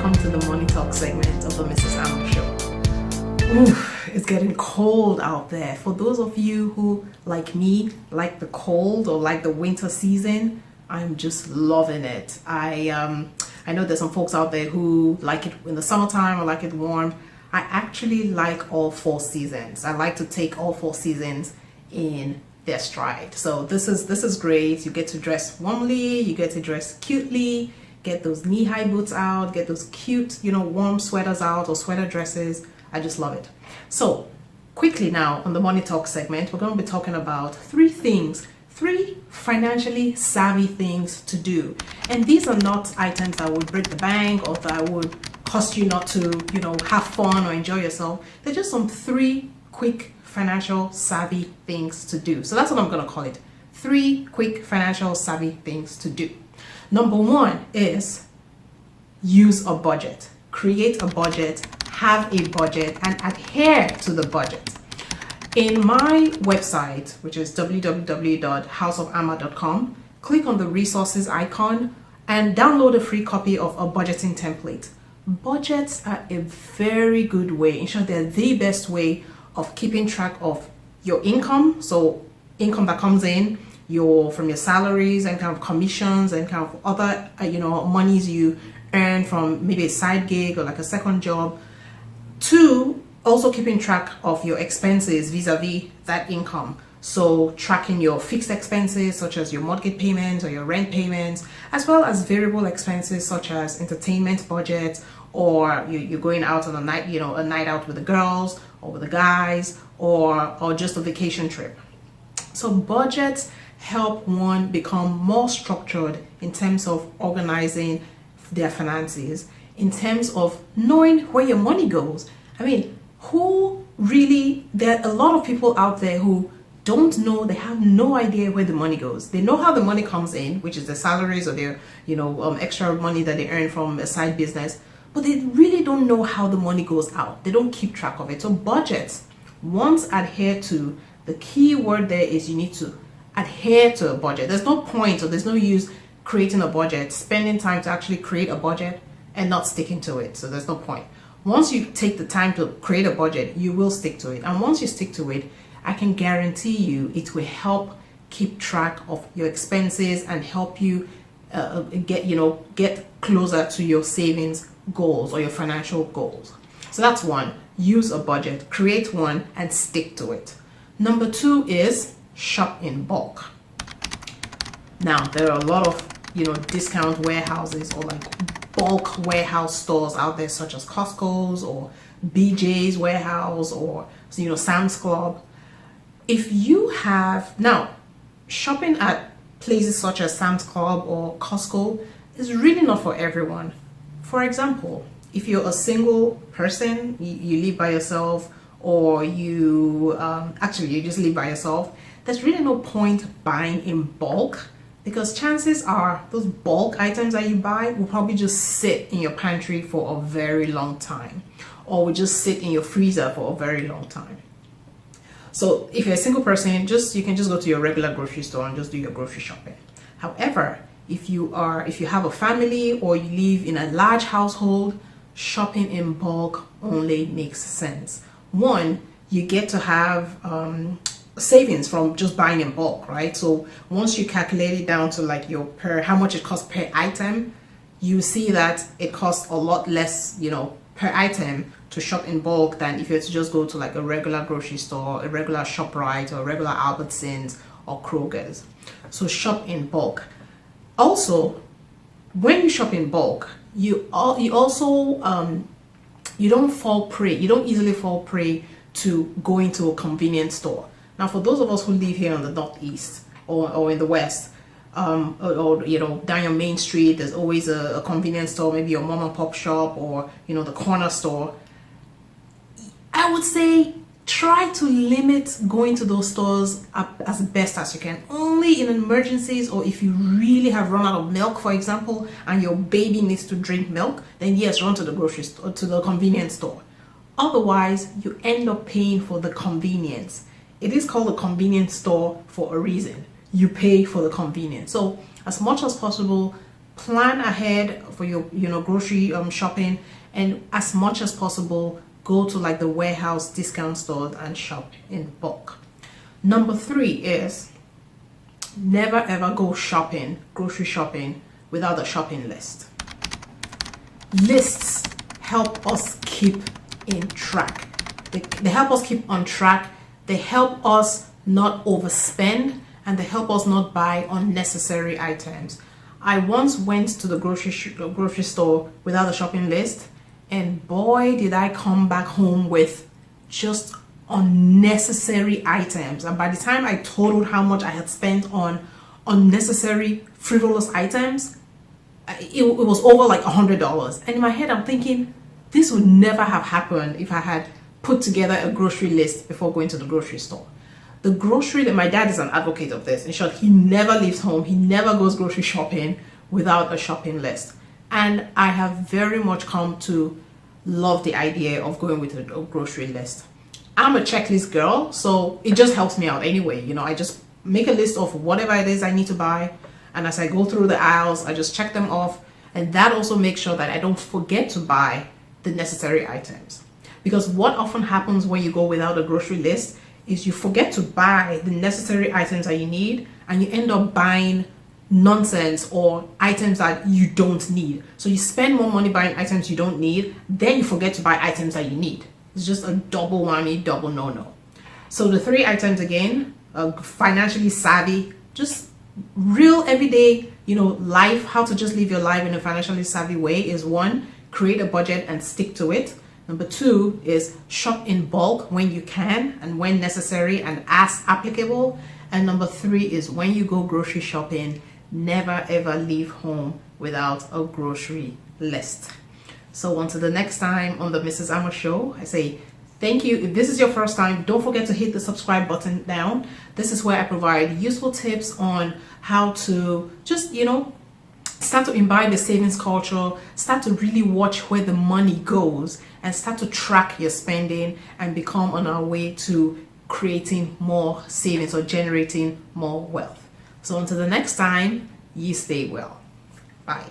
welcome to the Money Talk segment of the Mrs. Amber Show. Ooh, it's getting cold out there. For those of you who, like me, like the cold or like the winter season, I'm just loving it. I know there's some folks out there who like it in the summertime or like it warm. I actually like all four seasons. I like to take all four seasons in their stride. So this is great. You get to dress warmly, you get to dress cutely, get those knee-high boots out, get those cute, warm sweaters out or sweater dresses. I just love it. So quickly now on the Money Talk segment, we're going to be talking about three financially savvy things to do. And these are not items that would break the bank or that would cost you not to, have fun or enjoy yourself. They're just some three quick financial savvy things to do. So that's what I'm going to call it. 3 quick financial savvy things to do. Number 1 is use a budget. Create a budget, have a budget, and adhere to the budget. In my website, which is www.houseofama.com, click on the resources icon and download a free copy of a budgeting template. Budgets are a very good way, in short, they're the best way of keeping track of your income. So income that comes in, from your salaries and kind of commissions and kind of other, monies you earn from maybe a side gig or like a second job, to also keeping track of your expenses vis-a-vis that income. So tracking your fixed expenses such as your mortgage payments or your rent payments, as well as variable expenses such as entertainment budgets, or you're going out on a night, a night out with the girls or with the guys, or just a vacation trip. So budgets help one become more structured in terms of organizing their finances, in terms of knowing where your money goes. I mean, there are a lot of people out there who don't know, they have no idea where the money goes. They know how the money comes in, which is the salaries or their, extra money that they earn from a side business, but they really don't know how the money goes out. They don't keep track of it. So budgets, once adhered to, the key word there is you need to adhere to a budget. There's no point or there's no use creating a budget, spending time to actually create a budget and not sticking to it. So there's no point. Once you take the time to create a budget, you will stick to it. And once you stick to it, I can guarantee you it will help keep track of your expenses and help you get closer to your savings goals or your financial goals. So that's one. Use a budget, create one, and stick to it. Number 2 is shop in bulk. Now, there are a lot of, discount warehouses or like bulk warehouse stores out there, such as Costco's or BJ's warehouse or, Sam's Club. If you have, now, shopping at places such as Sam's Club or Costco is really not for everyone. For example, if you're a single person, you live by yourself, or you just live by yourself, there's really no point buying in bulk, because chances are those bulk items that you buy will probably just sit in your pantry for a very long time, or will just sit in your freezer for a very long time. So if you're a single person, you can just go to your regular grocery store and just do your grocery shopping. However, if you have a family or you live in a large household, shopping in bulk only makes sense. One, you get to have savings from just buying in bulk, right? So once you calculate it down to like how much it costs per item, you see that it costs a lot less, per item to shop in bulk than if you were to just go to like a regular grocery store, a regular ShopRite or a regular Albertsons or Kroger's. So shop in bulk. Also, when you shop in bulk, you also you don't easily fall prey to going to a convenience store. Now, for those of us who live here in the Northeast or in the West, or down your main street, there's always a convenience store, maybe your mom and pop shop, or the corner store. I would say try to limit going to those stores as best as you can. Only in emergencies, or if you really have run out of milk, for example, and your baby needs to drink milk, then yes, run to the grocery store, to the convenience store. Otherwise, you end up paying for the convenience. It is called a convenience store for a reason. You pay for the convenience. So as much as possible, plan ahead for your grocery shopping, and as much as possible go to like the warehouse discount stores and shop in bulk. Number 3 is never ever go grocery shopping, without a shopping list. Lists help us keep in track. They help us keep on track. They help us not overspend, and they help us not buy unnecessary items. I once went to the grocery store without a shopping list, and boy did I come back home with just unnecessary items. And by the time I totaled how much I had spent on unnecessary frivolous items, it was over like $100. And in my head I'm thinking, this would never have happened if I had put together a grocery list before going to the grocery store. My dad is an advocate of this. In short, he never leaves home, he never goes grocery shopping without a shopping list. And I have very much come to love the idea of going with a grocery list. I'm a checklist girl, so it just helps me out anyway. I just make a list of whatever it is I need to buy, and as I go through the aisles, I just check them off, and that also makes sure that I don't forget to buy the necessary items. Because what often happens when you go without a grocery list is you forget to buy the necessary items that you need, and you end up buying nonsense or items that you don't need. So you spend more money buying items you don't need, then you forget to buy items that you need. It's just a double whammy, double no-no. So the 3 items again, financially savvy, just real everyday, life, how to just live your life in a financially savvy way is 1, create a budget and stick to it. Number 2 is shop in bulk when you can and when necessary and as applicable. And number 3 is when you go grocery shopping, never ever leave home without a grocery list. So until the next time on the Mrs. Amos Show, I say thank you. If this is your first time, don't forget to hit the subscribe button down. This is where I provide useful tips on how to just, start to imbibe the savings culture, start to really watch where the money goes, and start to track your spending and become on our way to creating more savings or generating more wealth. So until the next time, you stay well. Bye.